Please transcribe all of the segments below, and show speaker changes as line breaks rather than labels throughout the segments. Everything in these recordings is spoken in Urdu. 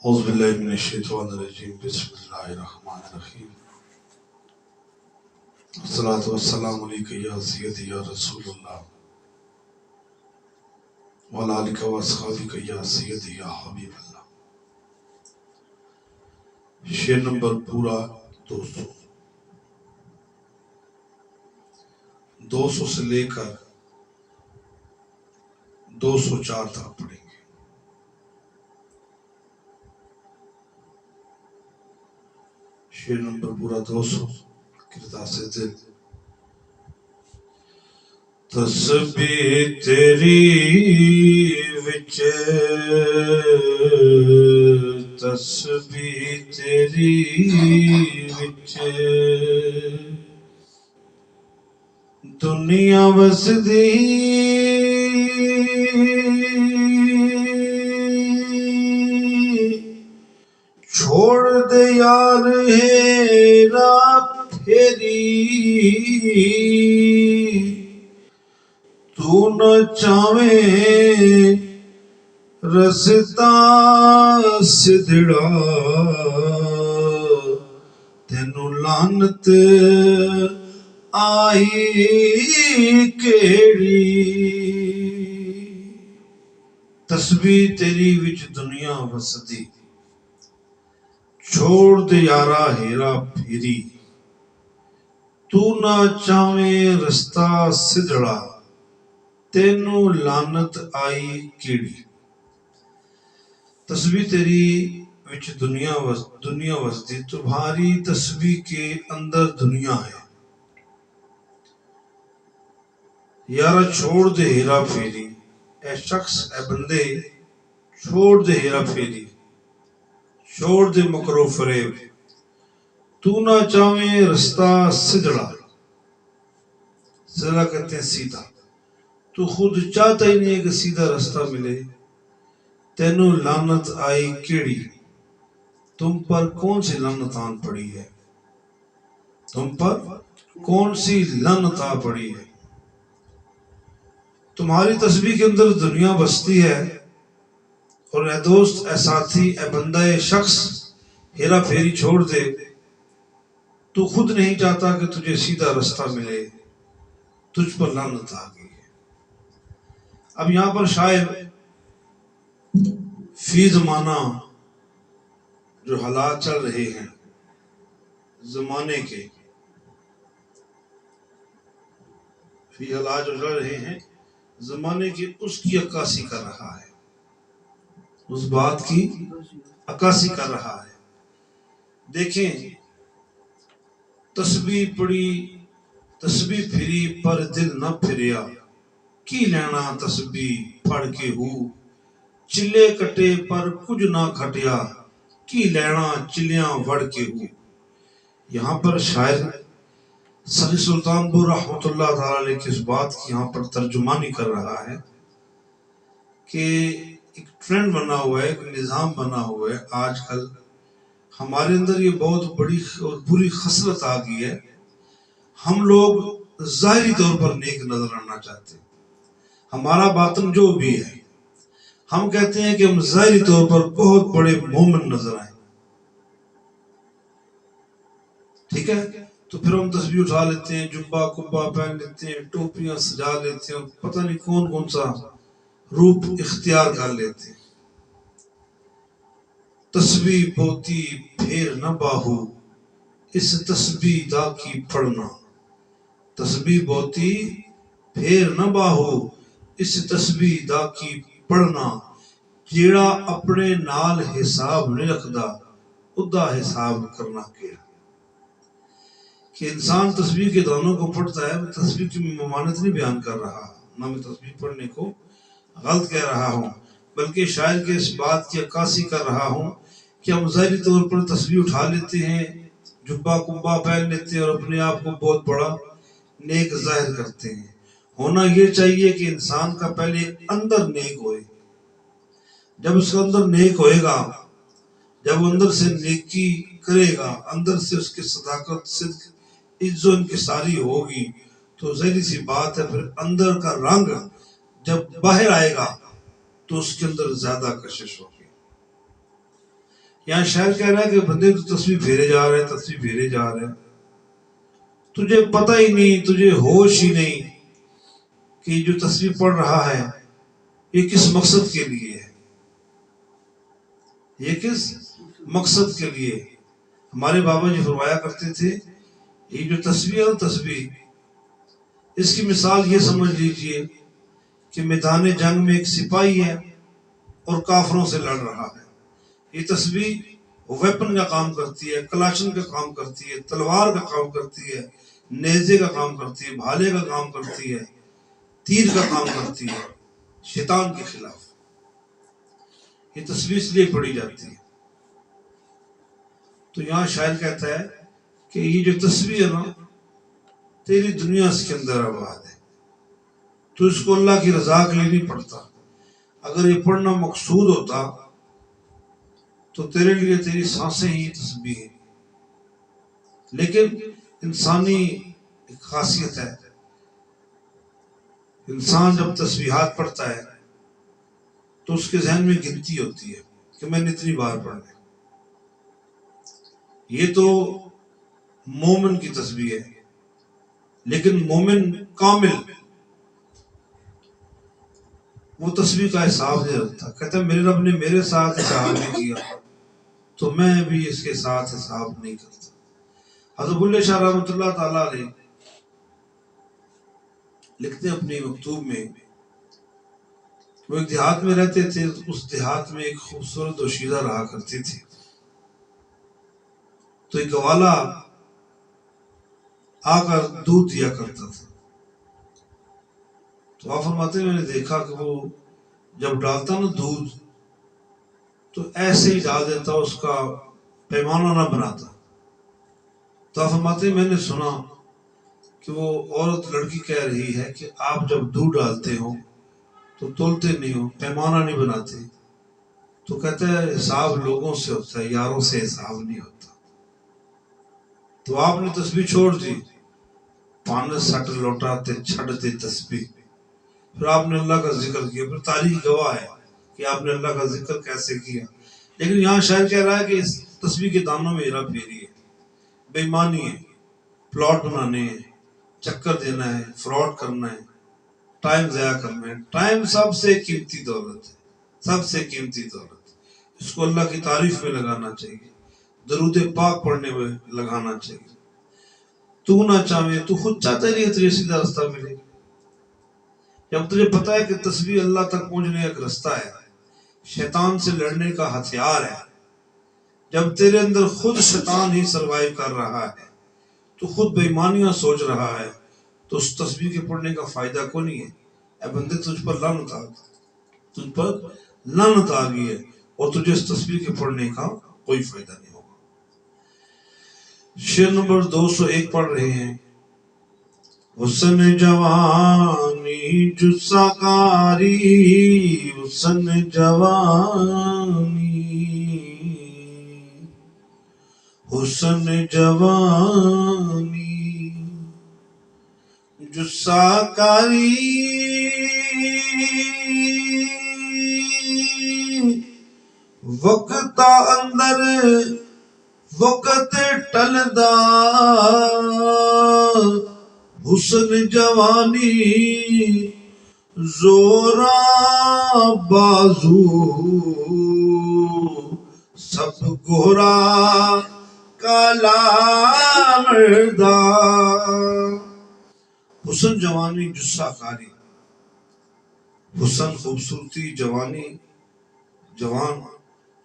اعوذ باللہ من الشیطان الرجیم بسم اللہ الرحمن الرحیم الصلاۃ والسلام علیک یا سیدی یا رسول اللہ وعلی آلک و اصحابک یا سیدی یا حبیب اللہ۔ شعر نمبر پورا 200 سے لے کر 204 تک پڑھیں گے۔ شعر نمبر پورا 200 کردار سے دل۔ تسبیح تیری وچ تسبیح تیری وچ دنیا وسدی چھوڑ دے یار ہیرا پھیری تو نہ چاہے رستا سدڑا تینو لعنت آئی کیڑی۔ تسبیح تیری وچ دنیا وسدی چھوڑ دے یارا ہیرا پھیری تو نہ چاہے رستہ سدڑا تینو لعنت آئی کیڑی۔ تسبیح تیری وچ دنیا وسدی، تمہاری تسبیح کے اندر دنیا ہے۔ یارا چھوڑ دے ہیرا پھیری، اے شخص اے بندے چھوڑ دے ہیرا پھیری، چھوڑ دے مکر و فریب، تو نہ چاہے رستہ سدڑا۔ سدڑا کہتے ہیں سیدھا، تو خود چاہتا ہی نہیں ہے کہ سیدھا رستہ ملے۔ تینو لعنت آئی کیڑی، تم پر کون سی لعنت آن پڑی ہے، تم پر کون سی لعنت آ پڑی ہے۔ تمہاری تسبیح کے اندر دنیا بستی ہے، اور اے دوست اے ساتھی اے بندہ اے شخص ہیرا پھیری چھوڑ دے، تو خود نہیں چاہتا کہ تجھے سیدھا رستہ ملے، تجھ پر لعنت آ گئی ہے۔ اب یہاں پر شاعر فی زمانہ جو حالات چل رہے ہیں زمانے کے، فی حالات جو چل رہے ہیں زمانے کی، اس کی عکاسی کر رہا ہے، اس بات کی عکاسی کر رہا ہے۔ دیکھیں، تسبیح پڑی تسبیح پھری پر دل نہ پھریا، کی لینا تسبیح پڑھ کے ہو، چلے کٹے پر کچھ نہ کھٹیا، کی لینا چلیاں وڑ کے ہو۔ یہاں پر شاعر سری سلطان پور رحمۃ اللہ تعالی علیہ کی اس بات کی یہاں پر ترجمانی کر رہا ہے کہ ایک ٹرینڈ بنا ہوا ہے، ایک نظام بنا ہوا ہے۔ آج کل ہمارے اندر یہ بہت بڑی اور بری خصلت آ گئی ہے، ہم لوگ ظاہری طور پر نیک نظر آنا چاہتے ہیں، ہمارا باطن جو بھی ہے، ہم کہتے ہیں کہ ہم ظاہری طور پر بہت بڑے مومن نظر آئیں، ٹھیک ہے؟ تو پھر ہم تسبیح اٹھا لیتے ہیں، جبہ کبہ پہن لیتے ہیں، ٹوپیاں سجا لیتے ہیں، اور پتہ نہیں کون کون سا روپ اختیار کر لیتے ہیں۔ تسبیح بوتی پھیر نہ باہو، اس تسبیح دا کی پڑھنا۔ تسبیح بوتی پھیر نہ باہو، اس تسبیح دا کی پڑھنا، جیڑا اپنے نال حساب نہیں رکھدا ادا حساب کرنا کیا۔ کہ انسان تسبیح کے دانوں کو پڑھتا ہے، تسبیح کی ممانعت نہیں بیان کر رہا، نہ میں تسبیح پڑھنے کو غلط کہہ رہا ہوں، بلکہ شاعر کے اس بات کی عکاسی کر رہا ہوں کہ ہم ظاہری طور پر تسبیح اٹھا لیتے ہیں، جبہ کبہ پہن لیتے ہیں، اور اپنے آپ کو بہت بڑا نیک ظاہر کرتے ہیں۔ ہونا یہ چاہیے کہ انسان کا پہلے اندر نیک ہوئے، جب اس کا اندر نیک ہوئے گا، جب اندر سے نیکی کرے گا، اندر سے اس کی صداقت صدق عز و انکساری ہوگی، تو ظاہری سی بات ہے پھر اندر کا رنگ جب باہر آئے گا تو اس کے اندر زیادہ کشش ہوگی۔ یہاں شاعر کہہ رہا ہے کہ بندے تو تسبیح پھیرے جا رہے ہیں، تسبیح پھیرے جا رہے ہیں، تجھے پتہ ہی نہیں، تجھے ہوش ہی نہیں کہ جو تسبیح پڑھ رہا ہے یہ کس مقصد کے لیے ہے، یہ کس مقصد کے لیے۔ ہمارے بابا جی فرمایا کرتے تھے یہ جو تسبیح ہے تسبیح، اس کی مثال یہ سمجھ لیجئے کہ میدان جنگ میں ایک سپاہی ہے اور کافروں سے لڑ رہا ہے۔ یہ تسبیح ویپن کا کام کرتی ہے، کلاشن کا کام کرتی ہے، تلوار کا کام کرتی ہے، نیزے کا کام کرتی ہے، بھالے کا کام کرتی ہے، تیر کا کام کرتی ہے شیطان کے خلاف۔ یہ تسبیح اس لیے پڑھی جاتی ہے۔ تو یہاں شاعر کہتا ہے کہ یہ جو تسبیح ہے نا، تیری دنیا اس کے اندر آباد ہے، تو اس کو اللہ کی رضا کے لیے نہیں پڑھتا۔ اگر یہ پڑھنا مقصود ہوتا تو تیرے لیے تیری سانسیں ہی تسبیح ہے۔ لیکن انسانی ایک خاصیت ہے، انسان جب تسبیحات پڑھتا ہے تو اس کے ذہن میں گنتی ہوتی ہے کہ میں نے اتنی بار پڑھنا ہے۔ یہ تو مومن کی تسبیح ہے، لیکن مومن کامل وہ تسبیح کا حساب نہیں رکھتا، کہتا ہے میرے رب نے میرے ساتھ حساب نہیں کیا تو میں بھی اس کے ساتھ حساب نہیں کرتا۔ حضرت بلے شاہ رحمۃ اللہ تعالیٰ علیہ لکھتے ہیں اپنی مکتوب میں، وہ ایک دیہات میں رہتے تھے، اس دیہات میں ایک خوبصورت دوشیزہ رہا کرتی تھی۔ تو ایک گوالا آ کر دودھ دیا کرتا تھا، تو آپ فرماتے ہیں میں نے دیکھا کہ وہ جب ڈالتا نا دودھ تو ایسے ہی ڈال دیتا، اس کا پیمانہ نہ بناتا۔ تو آپ فرماتے ہیں میں نے سنا کہ وہ عورت لڑکی کہہ رہی ہے کہ آپ جب دودھ ڈالتے ہو تو تولتے نہیں ہو، پیمانہ نہیں بناتے۔ تو کہتا ہے حساب لوگوں سے ہوتا ہے، یاروں سے حساب نہیں ہوتا۔ تو آپ نے تسبیح چھوڑ دی، پان سٹ لوٹا تے چھڑ دے تسبیح۔ پھر آپ نے اللہ کا ذکر کیا، پھر تاریخ گواہ ہے کہ آپ نے اللہ کا ذکر کیسے کیا۔ لیکن یہاں شاعر کہہ رہا ہے کہ اس تسبیح کے دانوں میں ہیرا پھیری ہے، بے ایمانی ہے، پلاٹ بنانے ہیں، چکر دینا ہے، فراڈ کرنا ہے، ٹائم ضائع کرنا ہے۔ ٹائم سب سے قیمتی دولت ہے، سب سے قیمتی دولت، اس کو اللہ کی تعریف میں لگانا چاہیے، درود پاک پڑھنے میں لگانا چاہیے۔ تو نہ چاہے، تو خود چاہتا نہیں ہے تجھے سیدھا راستہ ملے، جب تجھے پتا ہے کہ تسبیح اللہ تک پہنچنے کا ایک رستہ ہے، شیطان سے لڑنے کا ہتھیار ہے، جب تیرے اندر خود شیطان ہی سروائیو کر رہا ہے، تو خود بے ایمانیاں سوچ رہا ہے، تو اس تسبیح کے پڑھنے کا فائدہ کو نہیں ہے۔ اے بندے تجھ پر لعنت آ گئی، تجھ پر لعنت آ گئی ہے، اور تجھے اس تسبیح کے پڑھنے کا کوئی فائدہ نہیں ہوگا۔ شعر نمبر 201 پڑھ رہے ہیں۔ حسن جوانی جسہ کاری، حسن جوانی، حسن جوانی جسہ کاری، وقت اندر وقت ٹلدا، حسن جوانی زورا بازو، سب گورا کالا مردا۔ حسن جوانی جسہ کاری، حسن خوبصورتی، جوانی جوان،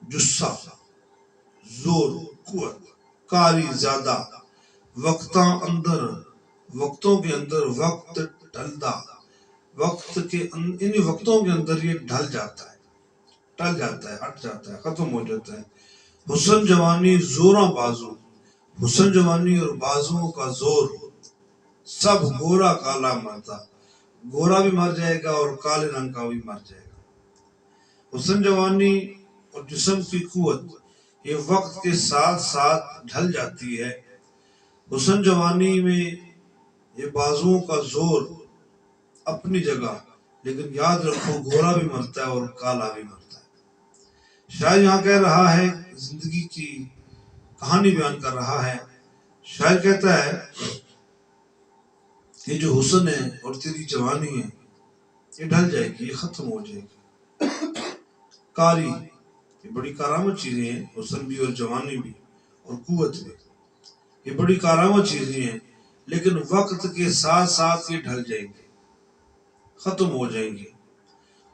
جسہ زور قوت، کاری زیادہ، وقتاں اندر وقتوں کے اندر، وقت ڈھلدا، وقت کے انہی وقتوں کے اندر یہ ڈھل جاتا ہے، ٹل جاتا ہے، ہٹ جاتا ہے، ختم ہو جاتا ہے۔ حسن جوانی زوراں بازو، حسن جوانی اور بازوؤں کا زور، سب گورا کالا مرتا، گورا بھی مر جائے گا اور کالے رنگ کا بھی مر جائے گا۔ حسن جوانی اور جسم کی قوت یہ وقت کے ساتھ ساتھ ڈھل جاتی ہے۔ حسن جوانی میں یہ بازوؤں کا زور اپنی جگہ، لیکن یاد رکھو گورا بھی مرتا ہے اور کالا بھی مرتا ہے۔ شاید یہاں کہہ رہا ہے زندگی کی کہانی بیان کر رہا ہے۔ شاعر کہتا ہے کہ جو حسن ہے اور تیری جوانی ہے یہ ڈھل جائے گی، یہ ختم ہو جائے گی۔ کاری، یہ بڑی کارآمد چیزیں ہیں، حسن بھی اور جوانی بھی اور قوت بھی، یہ بڑی کارآمد چیزیں ہیں، لیکن وقت کے ساتھ ساتھ یہ ڈھل جائیں گی، ختم ہو جائیں گی،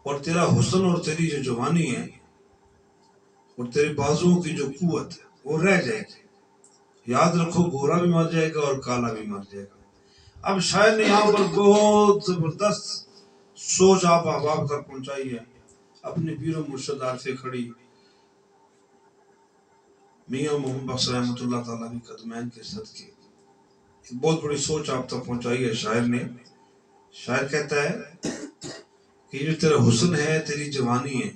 اور تیرا حسن اور تیری جو جوانی ہے اور تیرے بازوؤں کی جو قوت ہے وہ رہ جائے گی۔ یاد رکھو، گورا بھی مر جائے گا اور کالا بھی مر جائے گا۔ اب شاعر نے یہاں پر بہت زبردست سوچ آپ احباب تک پہنچائی ہے اپنے پیر و مرشد عارف کھڑی میاں محمد بخش رحمۃ اللہ تعالیٰ کی قدمین کے صدقے، ایک بہت بڑی سوچ آپ تک پہنچائی ہے شاعر نے۔ شاعر کہتا ہے کہ یہ جو تیرا حسن ہے، تیری جوانی ہے،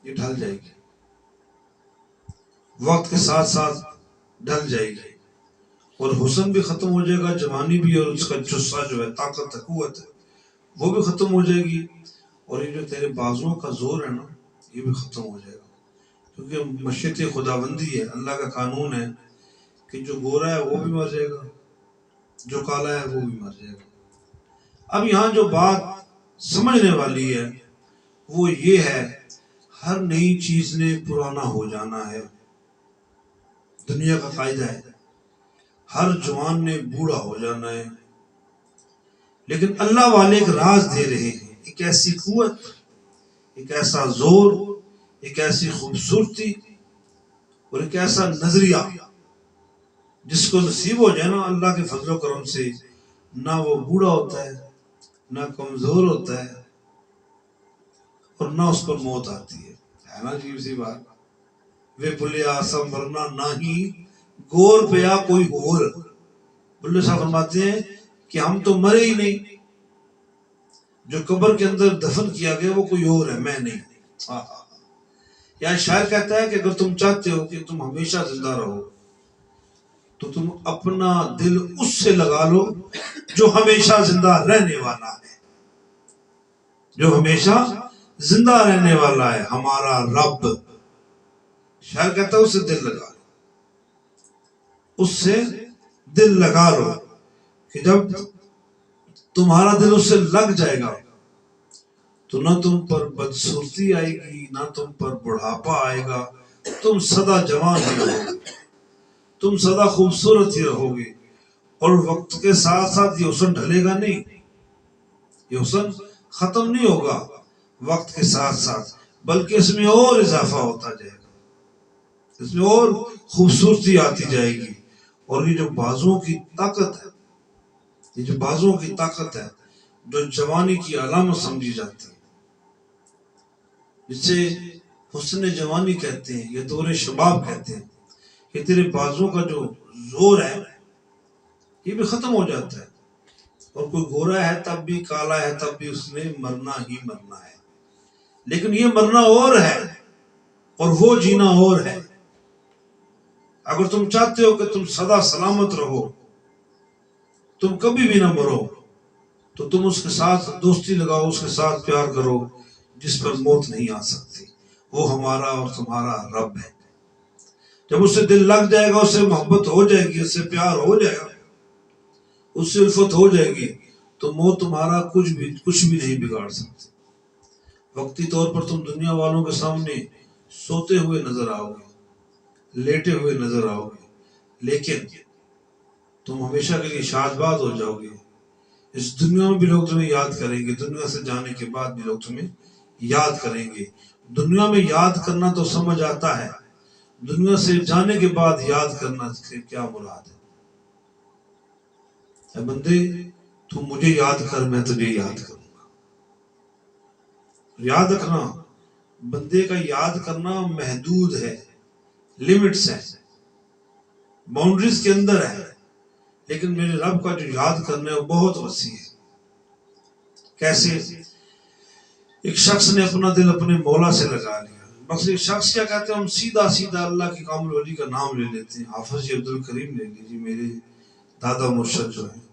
یہ ڈھل جائے گی، وقت کے ساتھ ساتھ ڈھل جائے گی، اور حسن بھی ختم ہو جائے گا، جوانی بھی، اور اس کا جسہ جو ہے، طاقت ہے، قوت ہے، وہ بھی ختم ہو جائے گی، اور یہ جو تیرے بازوؤں کا زور ہے نا یہ بھی ختم ہو جائے گا، کیونکہ مشیت خداوندی ہے، اللہ کا قانون ہے کہ جو گورا ہے وہ بھی مر جائے گا، جو کالا ہے وہ بھی مر جائے گا۔ اب یہاں جو بات سمجھنے والی ہے وہ یہ ہے، ہر نئی چیز نے پرانا ہو جانا ہے، دنیا کا قاعدہ ہے، ہر جوان نے بوڑھا ہو جانا ہے، لیکن اللہ والے ایک راز دے رہے ہیں، ایک ایسی قوت، ایک ایسا زور، ایک ایسی خوبصورتی اور ایک ایسا نظریہ جس کو نصیب ہو جائے نا اللہ کے فضل و کرم سے، نہ وہ بوڑھا ہوتا ہے، نہ کمزور ہوتا ہے، اور نہ اس پر موت آتی ہے نا عجیب سی بات۔ وے بھلے آسم مرنا نہیں، گور پیا کوئی اور۔ بلے صاحب فرماتے ہیں کہ ہم تو مرے ہی نہیں، جو قبر کے اندر دفن کیا گیا وہ کوئی اور ہے، میں نہیں۔ یا شاعر کہتا ہے کہ اگر تم چاہتے ہو کہ تم ہمیشہ زندہ رہو تو تم اپنا دل اس سے لگا لو جو ہمیشہ زندہ رہنے والا ہے، جو ہمیشہ زندہ رہنے والا ہے، ہمارا رب۔ شاعر کہتا ہے اس سے دل لگا لو، اس سے دل لگا لو، کہ جب تمہارا دل اس سے لگ جائے گا تو نہ تم پر بدصورتی آئے گی، نہ تم پر بڑھاپا آئے گا، تم سدا جوان ہی رہو گے، تم سدا خوبصورت ہی رہو گے، اور وقت کے ساتھ ساتھ یہ حسن ڈھلے گا نہیں، یہ حسن ختم نہیں ہوگا وقت کے ساتھ ساتھ، بلکہ اس میں اور اضافہ ہوتا جائے گا، اس میں اور خوبصورتی آتی جائے گی۔ اور یہ جو بازوؤں کی طاقت ہے، یہ جو بازوؤں کی طاقت ہے جو جوانی کی علامت سمجھی جاتی ہے، جسے حسن جوانی کہتے ہیں یا دور شباب کہتے ہیں، کہ تیرے بازوؤں کا جو زور ہے یہ بھی ختم ہو جاتا ہے، اور کوئی گورا ہے تب بھی، کالا ہے تب بھی، اس نے مرنا ہی مرنا ہے، لیکن یہ مرنا اور ہے اور وہ جینا اور ہے۔ اگر تم چاہتے ہو کہ تم سدا سلامت رہو، تم کبھی بھی نہ مرو، تو تم اس کے ساتھ دوستی لگاؤ، اس کے ساتھ پیار کرو جس پر موت نہیں آ سکتی، وہ ہمارا اور تمہارا رب ہے۔ جب اس سے دل لگ جائے گا، اس سے محبت ہو جائے گی، اس سے پیار ہو جائے گا، اس سے الفت ہو جائے گی، تو موت تمہارا کچھ بھی نہیں بگاڑ سکتی۔ وقتی طور پر تم دنیا والوں کے سامنے سوتے ہوئے نظر آؤ گے، لیٹے ہوئے نظر آؤ گے، لیکن تم ہمیشہ کے لیے شاد باد ہو جاؤ گے۔ اس دنیا میں بھی لوگ تمہیں یاد کریں گے، دنیا سے جانے کے بعد بھی لوگ تمہیں یاد کریں گے۔ دنیا میں یاد کرنا تو سمجھ آتا ہے، دنیا سے جانے کے بعد یاد کرنا سے کیا مراد ہے؟ اے بندے، تو مجھے یاد کر، میں تجھے یاد کروں گا۔ یاد رکھنا، بندے کا یاد کرنا محدود ہے، لیمٹس ہے، باؤنڈریز کے اندر ہے، لیکن میرے رب کا جو یاد کرنا ہے وہ بہت وسیع ہے۔ کیسے؟ ایک شخص نے اپنا دل اپنے مولا سے لگا لیا، بس ایک شخص کیا کہتے ہیں، ہم سیدھا سیدھا اللہ کی کامل ولی کا نام لے لیتے ہیں۔ حافظ جی عبدالکریم لے لیجیے، میرے دادا مرشد جو ہیں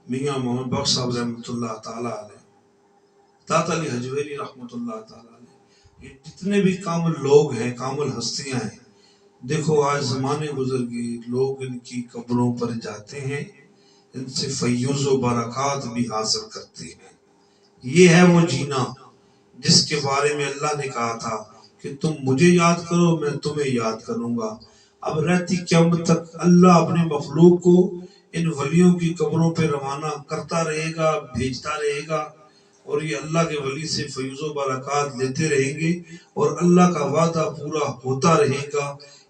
میاں محمد بخش صاحب رحمۃ اللہ تعالیٰ علیہ، داتا علی حجویری رحمۃ اللہ تعالیٰ علیہ، یہ جتنے بھی کامل لوگ ہیں، کامل ہستیاں ہیں، دیکھو آج زمانے گزر گئے، لوگ ان کی قبروں پر جاتے ہیں، ان سے فیوز و برکات بھی حاصل کرتے ہیں۔ یہ ہے وہ جینا جس کے بارے میں اللہ نے کہا تھا کہ تم مجھے یاد کرو، میں تمہیں یاد کروں گا۔ اب رہتی قیامت تک اللہ اپنے مخلوق کو ان ولیوں کی قبروں پہ روانہ کرتا رہے گا، بھیجتا رہے گا، اور یہ اللہ کے ولی سے فیوز و برکات لیتے رہیں گے، اور اللہ کا وعدہ پورا ہوتا رہے گا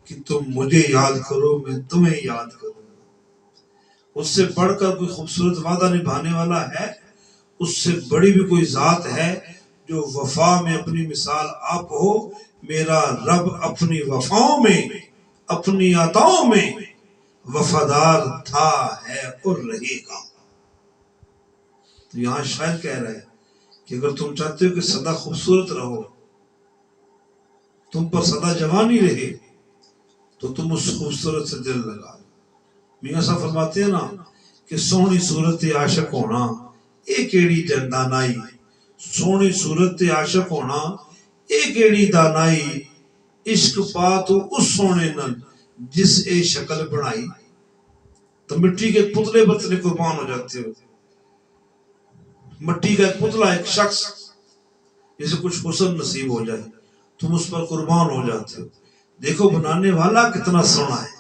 کہ تم مجھے یاد کرو، میں تمہیں یاد کروں گا۔ اس سے بڑھ کر کوئی خوبصورت وعدہ نبھانے والا ہے؟ اس سے بڑی بھی کوئی ذات ہے جو وفا میں اپنی مثال آپ ہو؟ میرا رب اپنی وفاؤں میں، اپنی عطاؤں میں وفادار تھا، ہے اور رہے گا۔ تو یہاں شاعر کہہ رہا ہے کہ اگر تم چاہتے ہو کہ سدا خوبصورت رہو، تم پر سدا جوانی رہے، تو تم اس خوبصورت سے دل لگا لو۔ میاں صاحب فرماتے ہیں نا کہ سونی صورت عاشق ہونا اے کیڑی دانائی، سونی صورت عاشق ہونا اے کیڑی دانائی، عشق پا تو اس سونے نل جس اے شکل بنائی۔ تو مٹی کے پتلے برتنے قربان ہو جاتے ہو، مٹی کا ایک پتلا، ایک شخص جسے کچھ حسن نصیب ہو جائے، تم اس پر قربان ہو جاتے ہو۔ دیکھو بنانے والا کتنا سونا ہے،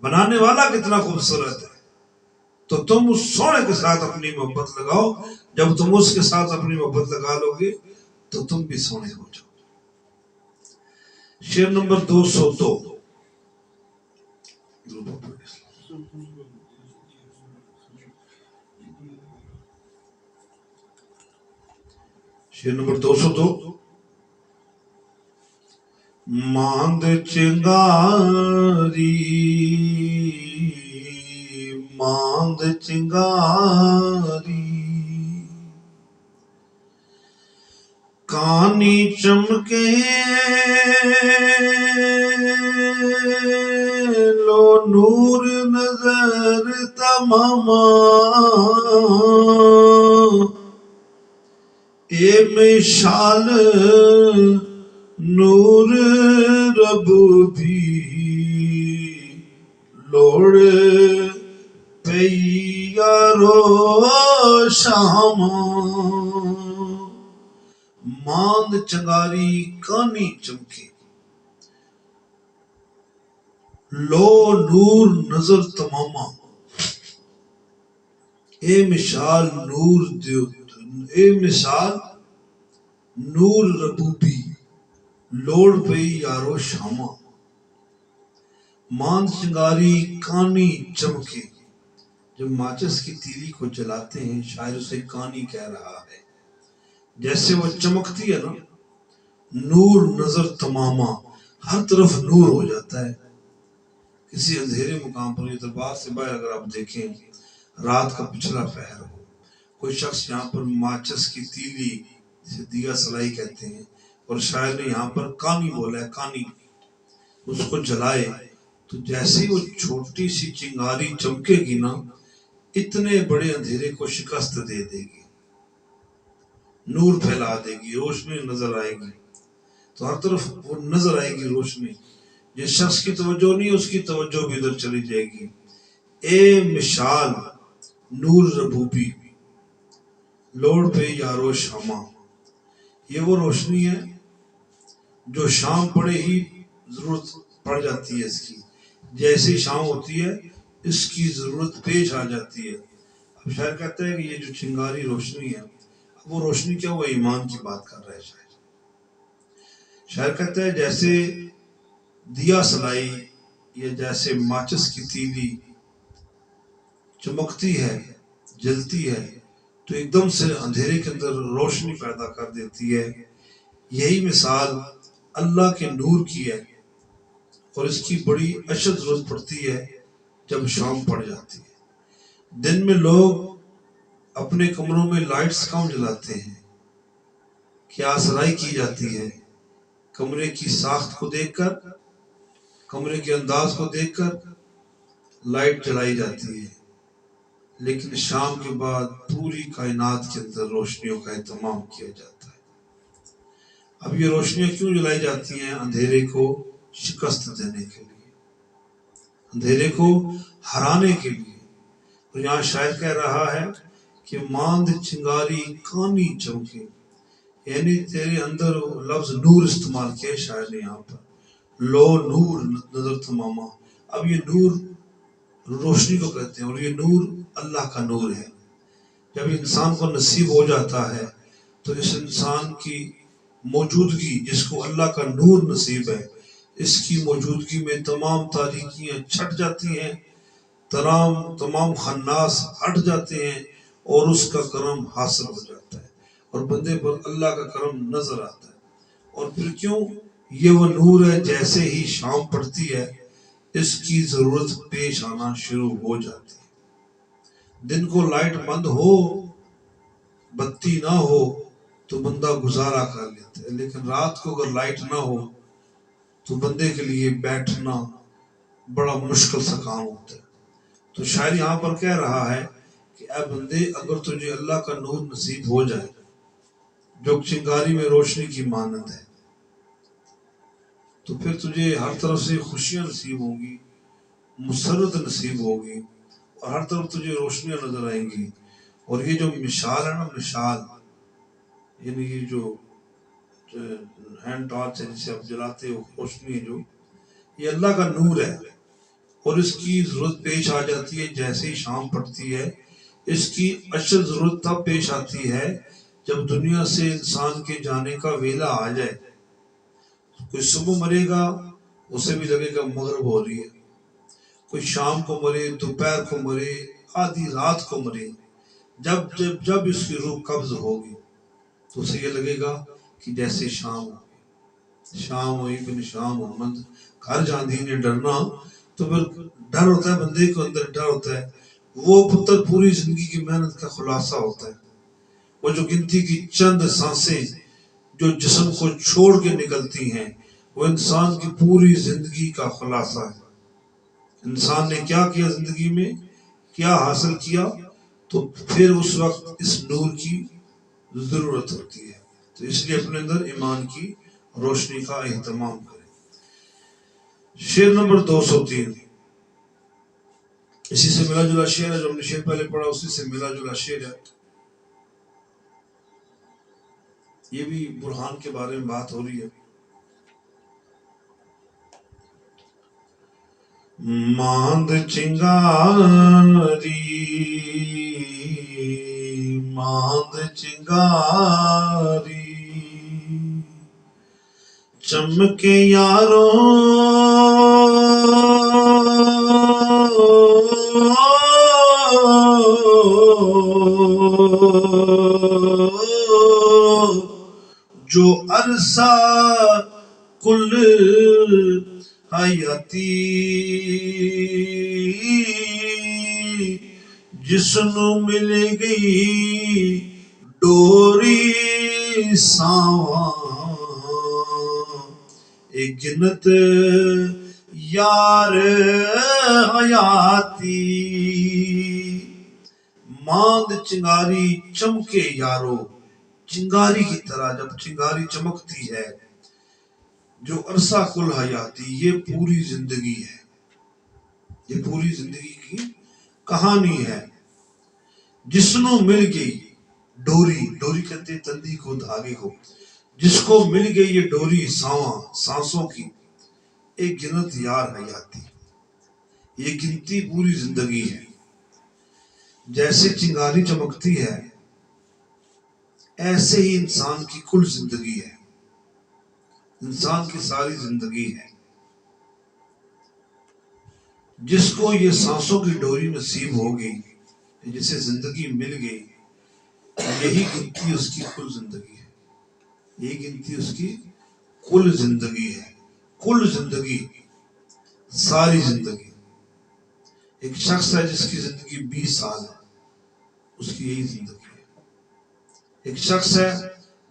بنانے والا کتنا خوبصورت ہے، تو تم اس سونے کے ساتھ اپنی محبت لگاؤ۔ جب تم اس کے ساتھ اپنی محبت لگا لو گے تو تم بھی سونے ہو جاؤ۔ شعر نمبر 202، شعر نمبر 202۔ ماند چنگاری، ماند چنگاری، کانی چمکے لو نور نظر تماما، اے مشال نور رب بھی لوڑ پئی یارو شام، ماند چنگاری کانی چمکے، لو نور نظر تماما، اے مشال نور دیو، اے مثال نور ربوبی لوڑ پئی یارو شاما۔ ماند چنگاری کانی چمکے، جب ماچس کی تیلی کو جلاتے ہیں شاعر اسے کانی کہہ رہا ہے، جیسے وہ چمکتی ہے نا، نور نظر تماما، ہر طرف نور ہو جاتا ہے۔ کسی اندھیرے مقام پر، یہ دربار سے باہر اگر آپ دیکھیں، رات کا پچھلا پہر ہو، کوئی شخص یہاں پر ماچس کی تیلی سے دیا سلائی کہتے ہیں، اور شاعر نے یہاں پر کانی بولا ہے، کانی، اس کو جلائے تو جیسے وہ چھوٹی سی چنگاری چمکے گی نا، اتنے بڑے اندھیرے کو شکست دے دے گی، نور پھیلا دے گی، روشنی نظر آئے گی، تو ہر طرف وہ نظر آئے گی روشنی۔ جس شخص کی توجہ نہیں، اس کی توجہ بھی ادھر چلی جائے گی۔ اے مشال نور ربوبی لوڑ پہ یارو شامہ، یہ وہ روشنی ہے جو شام پڑے ہی ضرورت پڑ جاتی ہے، اس کی جیسی شام ہوتی ہے اس کی ضرورت پیش آ جاتی ہے۔ اب شاعر کہتا ہے کہ یہ جو چنگاری روشنی ہے، اب وہ روشنی کیا، وہ ایمان کی بات کر رہا ہے شاعر۔ شاعر کہتا ہے جیسے دیا سلائی یا جیسے ماچس کی تیلی چمکتی ہے، جلتی ہے، تو ایک دم سے اندھیرے کے اندر روشنی پیدا کر دیتی ہے، یہی مثال اللہ کے نور کی ہے، اور اس کی بڑی اشد ضرورت پڑتی ہے جب شام پڑ جاتی ہے۔ دن میں لوگ اپنے کمروں میں لائٹس کم جلاتے ہیں، کیا آسرائی کی جاتی ہے، کمرے کی ساخت کو دیکھ کر، کمرے کے انداز کو دیکھ کر لائٹ جلائی جاتی ہے، لیکن شام کے بعد پوری کائنات کے اندر روشنیوں کا اہتمام کیا جاتا ہے۔ اب یہ روشنیاں کیوں جلائی جاتی ہیں؟ اندھیرے کو شکست دینے کے لیے، اندھیرے کو ہرانے کے لیے۔ اور یہاں شاعر کہہ رہا ہے کہ ماند چنگاری کانی چمکے، یعنی تیرے اندر لفظ نور استعمال کیا شاعر نے یہاں پر، لو نور نظر تماما۔ اب یہ نور روشنی کو کہتے ہیں، اور یہ نور اللہ کا نور ہے۔ جب انسان کو نصیب ہو جاتا ہے تو اس انسان کی موجودگی، جس کو اللہ کا نور نصیب ہے، اس کی موجودگی میں تمام تاریکیاں چھٹ جاتی ہیں، تمام خناس ہٹ جاتے ہیں، اور اس کا کرم حاصل ہو جاتا ہے، اور بندے پر اللہ کا کرم نظر آتا ہے۔ اور پھر کیوں؟ یہ وہ نور ہے، جیسے ہی شام پڑتی ہے اس کی ضرورت پیش آنا شروع ہو جاتی ہے۔ دن کو لائٹ بند ہو، بتی نہ ہو تو بندہ گزارا کر لیتا ہے، لیکن رات کو اگر لائٹ نہ ہو تو بندے کے لیے بیٹھنا بڑا مشکل سا کام ہوتا ہے۔ تو شاعر یہاں پر کہہ رہا ہے کہ اے بندے، اگر تجھے اللہ کا نور نصیب ہو جائے جو چنگاری میں روشنی کی مانند ہے، تو پھر تجھے ہر طرف سے خوشیاں نصیب ہوں گی، مسرت نصیب ہوگی، اور ہر طرف تجھے روشنیاں نظر آئیں گی۔ اور یہ جو مشال ہے نا، مشال یعنی یہ جو ہینڈ ٹارچ ہے جسے آپ جلاتے ہو، روشنی جو، یہ اللہ کا نور ہے، اور اس کی ضرورت پیش آ جاتی ہے جیسے ہی شام پڑتی ہے۔ اس کی اشد ضرورت تب پیش آتی ہے جب دنیا سے انسان کے جانے کا ویلا آ جائے۔ کوئی صبح مرے گا، اسے بھی لگے گا مغرب ہو رہی ہے، کوئی شام کو مرے، دوپہر کو مرے، آدھی رات کو مرے، جب اس کی روح قبض ہوگی تو اسے یہ لگے گا کہ جیسے شام ہو، شام ہوئی بن شام محمد گھر جاندھی نے ڈرنا۔ تو پھر ڈر ہوتا ہے، بندے کو اندر ڈر ہوتا ہے، وہ پتر پوری زندگی کی محنت کا خلاصہ ہوتا ہے۔ وہ جو گنتی کی چند سانسیں جو جسم کو چھوڑ کے نکلتی ہیں، وہ انسان کی پوری زندگی کا خلاصہ ہے۔ انسان نے کیا کیا زندگی میں، کیا حاصل کیا، تو پھر اس وقت اس نور کی ضرورت ہوتی ہے۔ تو اس لیے اپنے اندر ایمان کی روشنی کا اہتمام کریں۔ شعر نمبر 203، اسی سے ملا جلا شعر ہے، جو ہم نے شعر پہلے پڑھا اسی سے ملا جلا شعر ہے۔ یہ بھی برہان کے بارے میں بات ہو رہی ہے۔ ماند چنگاری، ماند چنگاری چمکے یارو، جو عرصہ کل حیاتی، جس نو مل گئی ڈوری ساواں، ایک گنت یار حیاتی۔ ماند چنگاری چمکے یارو، چنگاری کی طرح جب چنگاری چمکتی ہے، جو عرصہ کل حیاتی، یہ پوری زندگی ہے، یہ پوری زندگی کی کہانی ہے۔ جسنوں مل گئی ڈوری، ڈوری کہتے ہیں تندی کو، دھاگے کو، جس کو مل گئی یہ ڈوری ساواں، سانسوں کی، ایک گنت یار حیاتی، یہ گنتی پوری زندگی ہے۔ جیسے چنگاری چمکتی ہے ایسے ہی انسان کی کل زندگی ہے، انسان کی ساری زندگی ہے۔ جس کو یہ سانسوں کی ڈوری نصیب ہو گئی، جسے زندگی مل گئی، یہی گنتی اس کی کل زندگی ہے، یہی گنتی اس کی کل زندگی ہے۔ کل زندگی، ساری زندگی۔ ایک شخص ہے جس کی زندگی 20 سال ہے، اس کی یہی زندگی ہے۔ ایک شخص ہے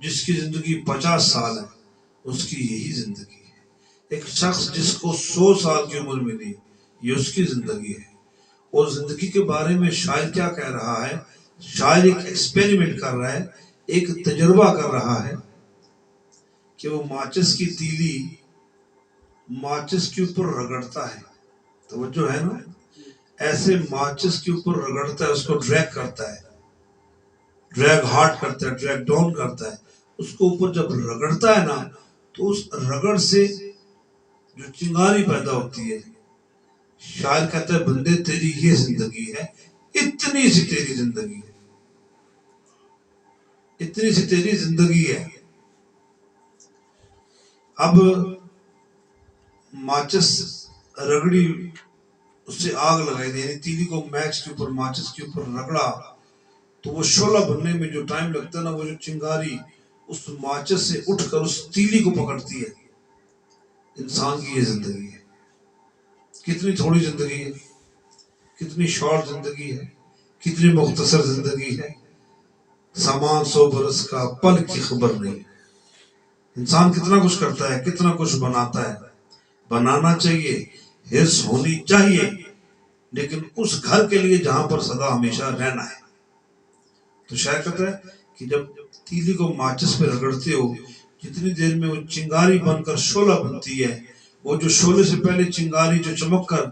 جس کی زندگی 50 سال ہے، اس کی یہی زندگی ہے۔ ایک شخص جس کو 100 سال کی عمر ملی، یہ اس کی زندگی ہے۔ اور زندگی کے بارے میں شاعر کیا کہہ رہا ہے؟ شاعر ایک ایکسپیریمنٹ کر رہا ہے، ایک تجربہ کر رہا ہے کہ وہ ماچس کی تیلی ماچس کے اوپر رگڑتا ہے، توجہ ہے نا، ایسے ماچس کے اوپر رگڑتا ہے، اس کو ڈریگ کرتا ہے، ڈریگ ہارڈ کرتا ہے، ڈریگ ڈاؤن کرتا ہے، اس کو اوپر جب رگڑتا ہے نا تو اس رگڑ سے جو چنگاری پیدا ہوتی ہے، شاعر کہتا ہے بندے تیری یہ زندگی ہے، اتنی سی تیری زندگی ہے، اتنی سی تیری زندگی ہے۔ اب ماچس رگڑی، اس سے آگ لگائی دی، یعنی تیلی کو میچ کے اوپر، ماچس کے اوپر رگڑا تو وہ شعلہ بننے میں جو ٹائم لگتا ہے نا، وہ جو چنگاری اس ماچس سے اٹھ کر اس تیلی کو پکڑتی ہے۔ انسان کی یہ زندگی ہے، کتنی تھوڑی زندگی ہے، کتنی شارٹ زندگی ہے، کتنی مختصر زندگی ہے۔ سامان 100 برس کا، پل کی خبر نہیں۔ انسان کتنا کچھ کرتا ہے، کتنا کچھ بناتا ہے، بنانا چاہیے، حرص ہونی چاہیے، لیکن اس گھر کے لیے جہاں پر سدا ہمیشہ رہنا ہے۔ تو شاید کہتا ہے کہ جب تیلی کو ماچس پہ رگڑتے ہو، جتنی دیر میں وہ چنگاری بن کر شعلہ بنتی ہے، وہ جو شعلے سے پہلے چنگاری جو چمک کر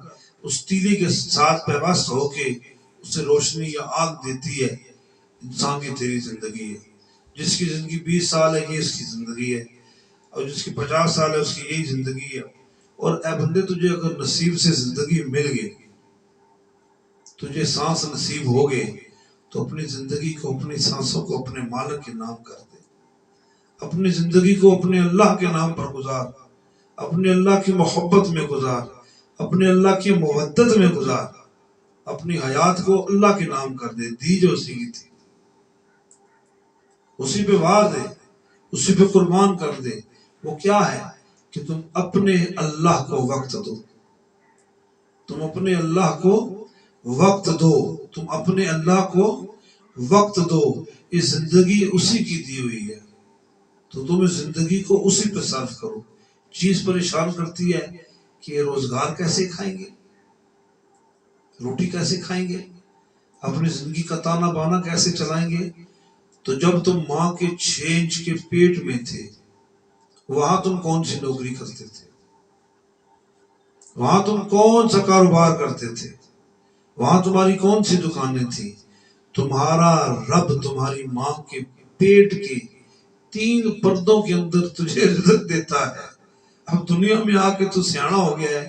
اس تیلی کے ساتھ پیوست ہو کے اسے روشنی یا آگ دیتی ہے، انسان کی تیری زندگی ہے۔ جس کی زندگی 20 سال ہے یہ اس کی زندگی ہے، اور جس کی 50 سال ہے اس کی یہی زندگی ہے۔ اور اے بندے، تجھے اگر نصیب سے زندگی مل گئی، تجھے سانس نصیب ہو گئے، تو اپنی زندگی کو، اپنی سانسوں کو اپنے مالک کے نام کر دے، اپنی زندگی کو اپنے اللہ کے نام پر گزار، اپنے اللہ کی محبت میں گزار، اپنے اللہ کی مودت میں گزار، اپنی حیات کو اللہ کے نام کر دے، دی جو اسی کی تھی اسی پہ وار دے، اسی پہ قربان کر دے۔ وہ کیا ہے کہ تم اپنے اللہ کو وقت دو، تم اپنے اللہ کو وقت دو، تم اپنے اللہ کو وقت دو۔ یہ زندگی اسی کی دی ہوئی ہے، تو تم اس زندگی کو اسی پہ صرف کرو۔ چیز پریشان کرتی ہے کہ روزگار کیسے کھائیں گے، روٹی کیسے کھائیں گے، اپنی زندگی کا تانا بانا کیسے چلائیں گے۔ تو جب تم ماں کے 6 انچ کے پیٹ میں تھے، وہاں تم کون سی نوکری کرتے تھے، وہاں تم کون سا کاروبار کرتے تھے، وہاں تمہاری کون سی دکانیں تھیں۔ تمہارا رب تمہاری ماں کے پیٹ کے 3 پردوں کے اندر تجھے رزق دیتا ہے۔ اب دنیا میں آ کے تو سیاںا ہو گیا ہے،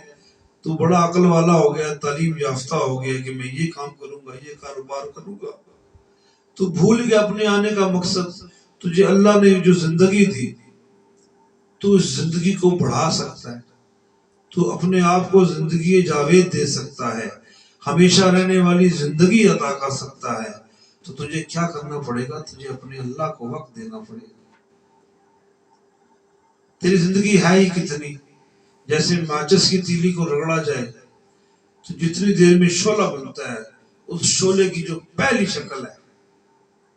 تو بڑا عقل والا ہو گیا، تعلیم یافتہ ہو گیا کہ میں یہ کام کروں گا، یہ کاروبار کروں گا، تو بھول گیا اپنے آنے کا مقصد۔ تجھے اللہ نے جو زندگی دی، تو اس زندگی کو بڑھا سکتا ہے، تو اپنے آپ کو زندگی جاوید دے سکتا ہے، ہمیشہ رہنے والی زندگی عطا کر سکتا ہے۔ تو تجھے کیا کرنا پڑے گا؟ تجھے اپنے اللہ کو وقت دینا پڑے گا۔ تیری زندگی ہے ہی کتنی، جیسے ماچس کی تیلی کو رگڑا جائے تو جتنی دیر میں شعلہ بنتا ہے، اس شعلے کی جو پہلی شکل ہے،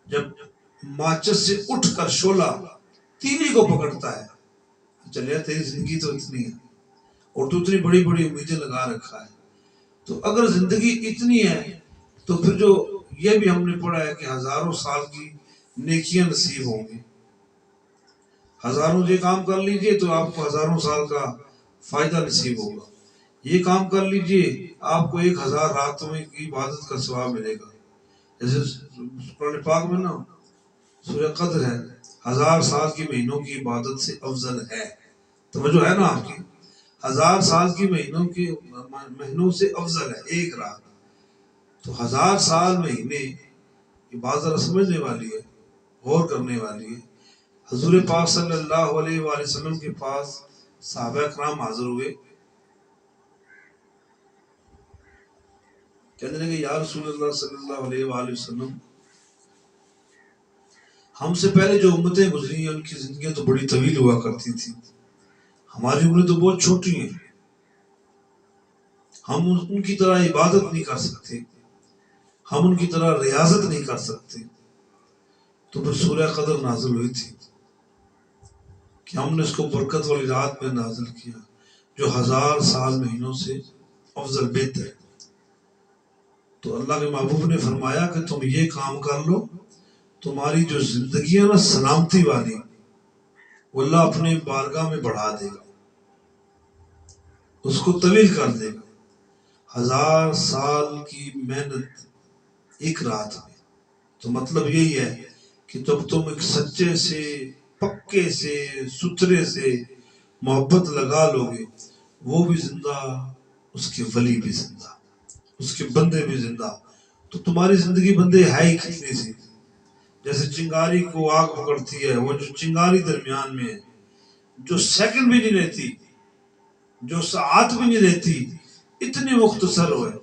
جب ماچس سے اٹھ کر شعلہ تیلی کو پکڑتا ہے، چلے تیری زندگی تو اتنی ہے، اور تو اتنی بڑی بڑی امیدیں لگا رکھا ہے۔ تو اگر زندگی اتنی ہے تو پھر جو یہ بھی ہم نے پڑھا ہے کہ ہزاروں سال کی نیکیاں نصیب ہوں گی۔ ہزاروں یہ کام کر لیجئے تو آپ کو ہزاروں سال کا فائدہ نصیب ہوگا، یہ کام کر لیجئے آپ کو 1000 راتوں کی عبادت کا ثواب ملے گا۔ جیسے قرآن پاک میں نا سورہ قدر ہے، 1000 سال کی مہینوں کی عبادت سے افضل ہے۔ توجہ ہے نا آپ کی، 1000 سال کی مہینوں سے افضل ہے ایک رات۔ تو 1000 سال مہینے عبادت سمجھنے والی ہے، غور کرنے والی ہے۔ حضور پاک صلی اللہ علیہ وآلہ وسلم کے پاس صحابہ کرام حاضر ہوئے، کہنے لگے یا رسول اللہ صلی اللہ علیہ وآلہ وسلم، ہم سے پہلے جو امتیں گزری ہیں ان کی زندگیاں تو بڑی طویل ہوا کرتی تھی، ہماری عمریں تو بہت چھوٹی ہیں، ہم ان کی طرح عبادت نہیں کر سکتے، ہم ان کی طرح ریاضت نہیں کر سکتے۔ تو پھر سورہ قدر نازل ہوئی تھی کہ ہم نے اس کو برکت والی رات میں نازل کیا جو 1000 سال مہینوں سے افضل بہتر ہے۔ تو اللہ کے محبوب نے فرمایا کہ تم یہ کام کر لو، تمہاری جو زندگی ہے نا سلامتی والی، وہ اللہ اپنے بارگاہ میں بڑھا دے گا۔ اس کو طویل کر دے گا. 1000 سال کی محنت ایک رات میں. تو مطلب یہی ہے کہ جب تم ایک سچے سے، پکے سے، ستھرے سے محبت لگا لو گے، وہ بھی زندہ، اس کے ولی بھی زندہ، اس کے بندے بھی زندہ. تو تمہاری زندگی بندے ہے ہی کتنی سی. جیسے چنگاری کو آگ پکڑتی ہے، وہ جو چنگاری درمیان میں ہے، جو سیکنڈ بھی نہیں رہتی، جو ساعت بھی نہیں رہتی، اتنی مختصر ہے،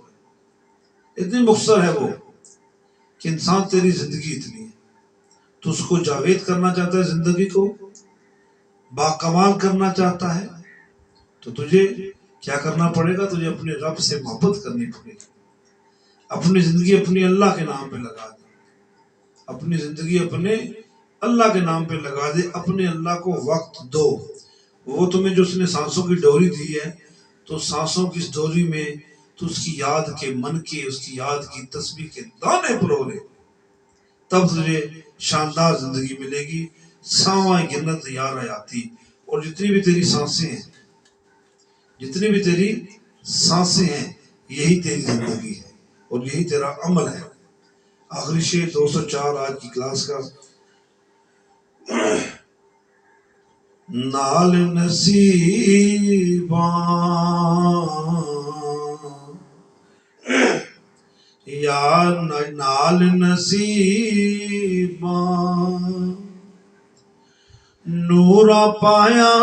اتنی مختصر ہے وہ کہ انسان تیری زندگی اتنی ہے. تو اس کو جاوید کرنا چاہتا ہے، زندگی کو باکمال کرنا چاہتا ہے، تو تجھے کیا کرنا پڑے گا؟ تجھے اپنے رب سے محبت کرنی پڑے گی. اپنی زندگی اپنی اللہ کے نام پہ لگا دے، اپنی زندگی اپنے اللہ کے نام پہ لگا دے، اپنے اللہ کو وقت دو. وہ تمہیں جو اس نے سانسوں کی ڈوری دی ہے، تو سانسوں کی اس ڈوری میں تو اس کی یاد کے من کے، اس کی یاد کی تسبیح کے دانے پرو لے، تب تجھے شاندار زندگی ملے گی. ساواں گنت یار آتی. اور جتنی بھی تیری سانسیں ہیں، جتنی بھی تیری سانسیں ہیں، یہی تیری زندگی ہے اور یہی تیرا عمل ہے. آخری شعر 204 آج کی کلاس کا. نال نصیباں یا نال نصیباں نورا پایا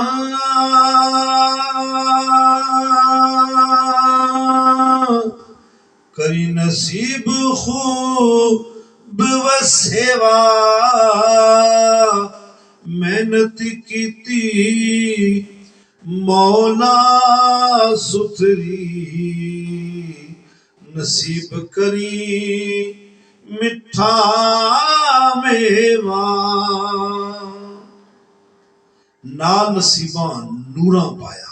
کری نصیب خوب وسیوا محنت کیتی مولا ستھری نصیب کری مٹھا میوا. نال نصیباں نوراں پایا.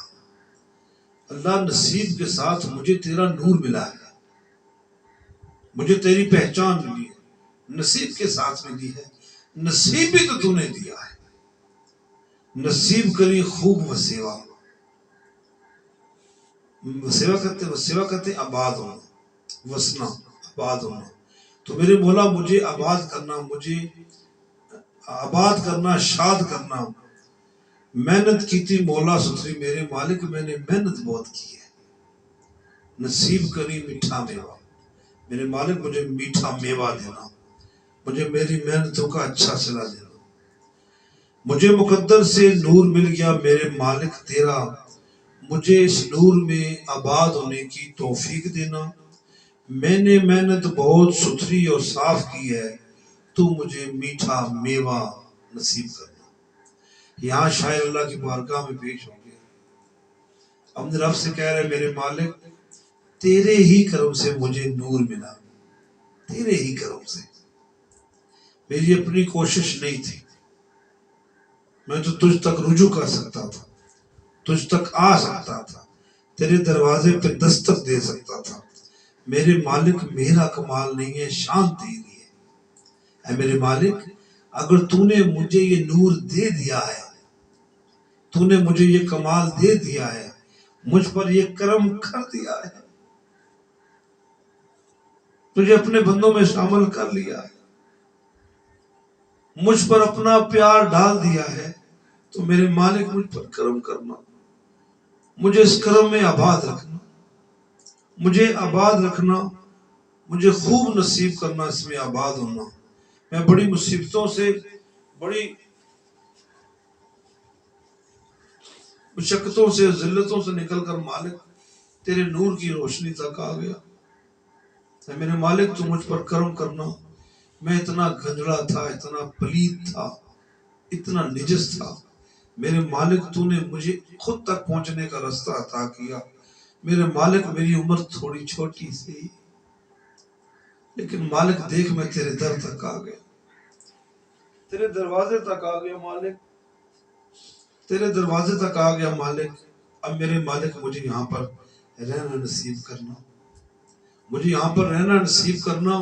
اللہ نصیب کے ساتھ مجھے تیرا نور ملا ہے، مجھے تیری پہچان ملی ہے، نصیب کے ساتھ ملی ہے. نصیب بھی تو نے دیا ہے. نصیب کری خوب وسیوا. وسیوا کہتے آباد ہونا، وسنا، آباد ہونا. تو میرے مولا مجھے آباد کرنا، مجھے آباد کرنا، شاد کرنا. محنت کی تھی مولا ستھری، میرے مالک میں نے محنت بہت کی ہے. نصیب کری میٹھا میوہ. میرے مالک مجھے میٹھا میوہ دینا، مجھے میری محنتوں کا اچھا صلہ دینا. مجھے مقدر سے نور مل گیا میرے مالک تیرا، مجھے اس نور میں آباد ہونے کی توفیق دینا. میں نے محنت بہت ستھری اور صاف کی ہے، تو مجھے میٹھا میوہ نصیب کرنا. یہاں شاعر اللہ کی بارگاہ میں پیش ہوں گے، اپنے رب سے کہہ رہے میرے مالک تیرے ہی کرم سے مجھے نور ملا، تیرے ہی کرم سے. میری اپنی کوشش نہیں تھی، میں تو تجھ تک رجوع کر سکتا تھا، تجھ تک آ سکتا تھا، تیرے دروازے پہ دستک دے سکتا تھا. میرے مالک میرا کمال نہیں ہے، شان تیری ہے. اے میرے مالک اگر تو نے مجھے یہ نور دے دیا ہے، تو نے مجھے یہ کمال دے دیا ہے، مجھ پر یہ کرم کر دیا ہے، تجھے اپنے بندوں میں شامل کر لیا ہے، مجھ پر اپنا پیار ڈال دیا ہے، تو میرے مالک مجھ پر کرم کرنا، مجھے اس کرم میں آباد رکھنا، مجھے آباد رکھنا، مجھے خوب نصیب کرنا، اس میں آباد ہونا. میں بڑی مصیبتوں سے، بڑی مشقتوں سے، ذلتوں سے نکل کر مالک تیرے نور کی روشنی تک آ گیا. میرے مالک تو مجھ پر کرم کرنا. میں اتنا گندڑا تھا، اتنا پلید تھا، اتنا نجس تھا. میرے مالک تو نے مجھے خود تک پہنچنے کا راستہ عطا کیا. میرے مالک میری عمر تھوڑی چھوٹی سی، لیکن مالک دیکھ میں تیرے در تک آ گیا، تیرے دروازے تک آ گیا مالک، تیرے دروازے تک آ گیا مالک. اب میرے مالک مجھے یہاں پر رہنا نصیب کرنا، مجھے یہاں پر رہنا نصیب کرنا،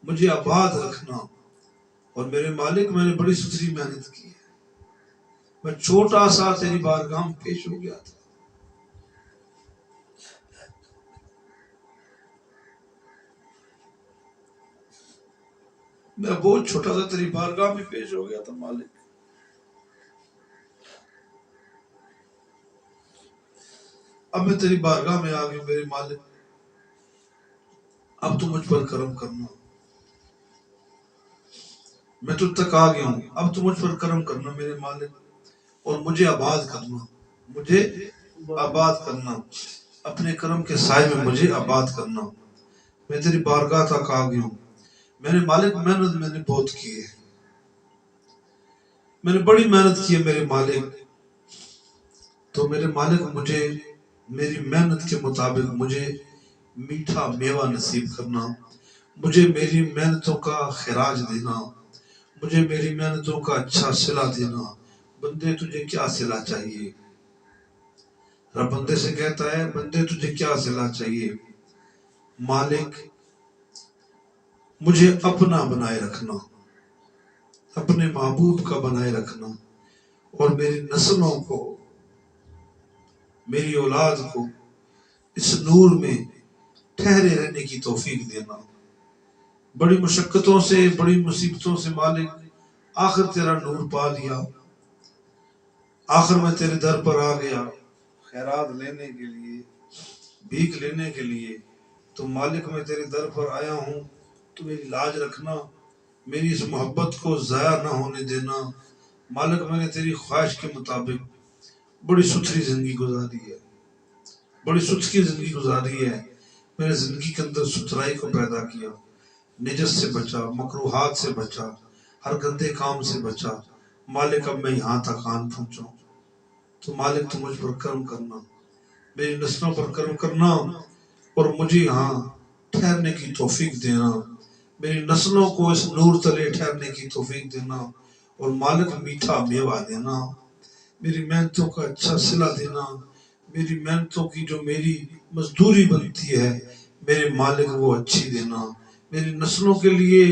مجھے آباد رکھنا. اور میرے مالک میں نے بڑی ستھری محنت کی ہے، میں چھوٹا سا تیری بارگاہ میں پیش ہو گیا تھا، میں بہت چھوٹا سا تیری بارگاہ میں پیش ہو گیا تھا مالک، اب میں تیری بارگاہ میں آ گیا میرے مالک، اب تو مجھ پر کرم کرنا، میں تجھ تک آ گیا ہوں، اب تو مجھ پر کرم کرنا میرے مالک، اور مجھے آباد کرنا، مجھے آباد کرنا، اپنے کرم کے سائے میں مجھے آباد کرنا، میں تیری بارگاہ تک آ گیا ہوں میرے مالک۔ محنت میں نے بہت کی ہے، میں نے بڑی محنت کی ہے میرے مالک، تو میرے مالک مجھے میری محنت کے مطابق مجھے میٹھا میوہ نصیب کرنا، مجھے میری محنتوں کا خراج دینا، مجھے میری محنتوں کا اچھا صلہ دینا۔ بندے تجھے کیا صلہ چاہیے؟ رب بندے سے کہتا ہے بندے تجھے کیا صلہ چاہیے؟ مالک مجھے اپنا بنائے رکھنا، اپنے محبوب کا بنائے رکھنا، اور میری نسلوں کو، میری اولاد کو اس نور میں ٹھہرے رہنے کی توفیق دینا۔ بڑی مشقتوں سے، بڑی مصیبتوں سے مالک آخر تیرا نور پا لیا، آخر میں تیرے در پر آ گیا خیرات لینے کے لیے، بھیک لینے کے لیے۔ تو مالک میں تیرے در پر آیا ہوں، تو میری لاج رکھنا، میری اس محبت کو ضائع نہ ہونے دینا۔ مالک میں نے تیری خواہش کے مطابق بڑی ستھری زندگی گزاری ہے، بڑی ستھری زندگی گزاری ہے، میں نے زندگی کے اندر ستھرائی کو پیدا کیا، نجس سے بچا، مکروہات سے بچا، ہر گندے کام سے بچا۔ مالک اب میں یہاں تک آن پہنچا ہوں، تو مالک تو مجھ پر کرم کرنا، میری نسلوں پر کرم کرنا، اور مجھے یہاں ٹھہرنے کی توفیق دینا، میری نسلوں کو اس نور تلے ٹھہرنے کی توفیق دینا، اور مالک میٹھا میوہ دینا، میری محنتوں کا اچھا صلہ دینا، میری محنتوں کی جو میری مزدوری بنتی ہے میرے مالک وہ اچھی دینا، میری نسلوں کے لیے،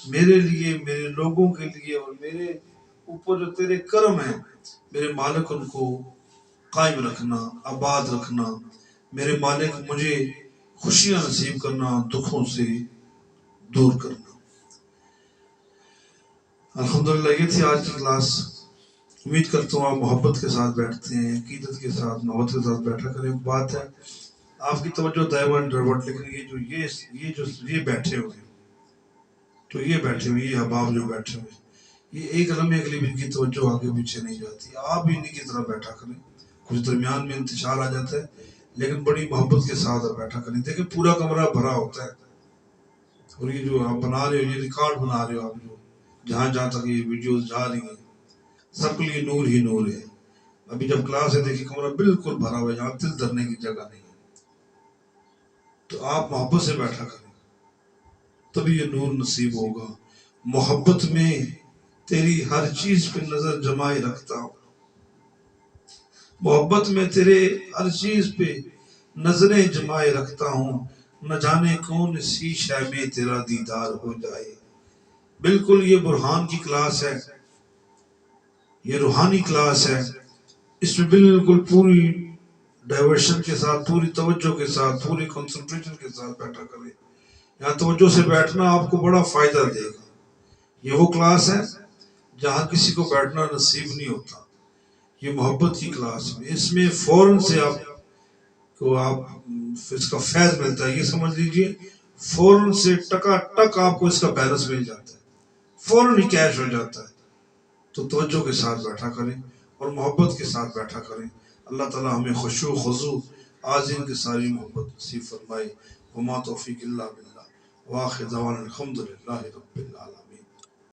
میرے لوگوں کے لیے، اور میرے اوپر جو تیرے کرم ہیں میرے مالک ان کو قائم رکھنا، آباد رکھنا۔ میرے مالک مجھے خوشیاں نصیب کرنا، دکھوں سے دور کرنا۔ الحمدللہ یہ تھی آج کی کلاس۔ امید کرتا ہوں آپ محبت کے ساتھ بیٹھتے ہیں، عقیدت کے ساتھ، محبت کے ساتھ بیٹھا کریں۔ ایک بات ہے، آپ کی توجہ دائیوان ڈربٹ، لیکن یہ بیٹھے ہوئے، تو یہ بیٹھے ہوئے، یہ احباب جو بیٹھے ہوئے، یہ ایک لمحے کے لیے بھی ان کی توجہ آگے پیچھے نہیں جاتی۔ آپ بھی انہیں کی طرح بیٹھا کریں، کچھ درمیان میں انتشار آ جاتا ہے، لیکن بڑی محبت کے ساتھ آپ بیٹھا کریں۔ دیکھیں پورا کمرہ بھرا ہوتا ہے، اور یہ جو آپ بنا رہے ہو، یہ ریکارڈ بنا رہے ہو، آپ جو جہاں تک یہ ویڈیوز جا رہی ہیں، سب کے لیے نور ہی نور ہے۔ ابھی جب کلاس ہے دیکھیں کمرہ بالکل بھرا ہوا ہے، جہاں دل دھرنے کی جگہ نہیں ہے، تو آپ محبت سے بیٹھا کریں، تبھی یہ نور نصیب ہوگا۔ محبت میں تیری ہر چیز پہ نظر جمائے رکھتا ہوں، محبت میں تیرے ہر چیز پہ نظریں جمائے رکھتا ہوں، نہ جانے کون سی شے میں تیرا دیدار ہو جائے۔ بالکل یہ برہان کی کلاس ہے، یہ روحانی کلاس ہے، اس میں بالکل پوری ڈائیورشن کے ساتھ، پوری توجہ کے ساتھ، پوری کنسنٹریشن کے ساتھ بیٹھا کریں۔ یہاں توجہ سے بیٹھنا آپ کو بڑا فائدہ دے گا۔ یہ وہ کلاس ہے جہاں کسی کو بیٹھنا نصیب نہیں ہوتا، یہ محبت کی کلاس میں، اس میں فوراً سے آپ کو اس کا فیض ملتا ہے۔ یہ سمجھ لیجئے فوراً سے ٹکا ٹک آپ کو اس کا بیلنس مل جاتا ہے، فوراً ہی کیش ہو جاتا ہے۔ تو توجہ کے ساتھ بیٹھا کریں اور محبت کے ساتھ بیٹھا کریں۔ اللہ تعالی ہمیں خشوع خضوع عاجزی کی ساری محبت نصیب فرمائے۔ وما توفیق الا باللہ، وآخر دعوانا الحمدللہ رب العالمین۔